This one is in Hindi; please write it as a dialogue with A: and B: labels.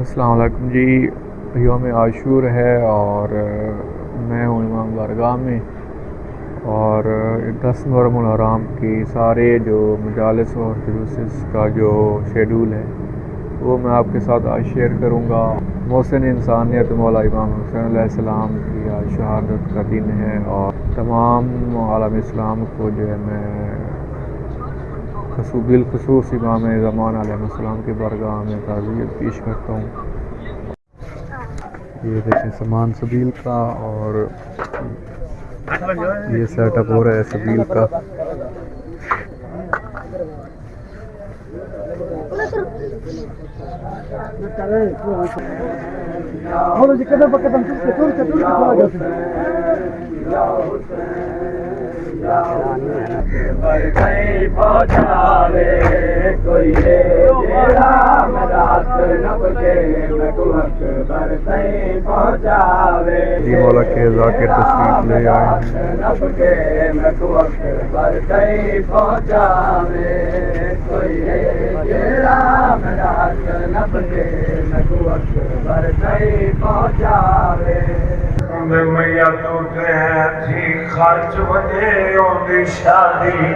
A: अस्सलाम वालेकुम जी। यौम आशूर है और मैं हूँ इमाम बारगाह में। और 10 मुहर्रम हराम की सारे जो मजालिस और जुलूस का जो शेड्यूल है वो मैं आपके साथ आज शेयर करूँगा। मोहसिन इंसानियत मौला इमाम हुसैन अलैहिस्सलाम की आज शहादत का दिन है और तमाम आलम इस्लाम को जो है मैं बिलखुसूस इमाम ज़मान अलैहिस्सलाम के बारगाह में ताज़ियत पेश करता हूँ। ये देखें सामान सबील का और ये सेटअप हो रहा है सबील का। जी मौला के ज़ाकिर तशरीफ ले आए
B: मैया तो थी खर्च वजे शादी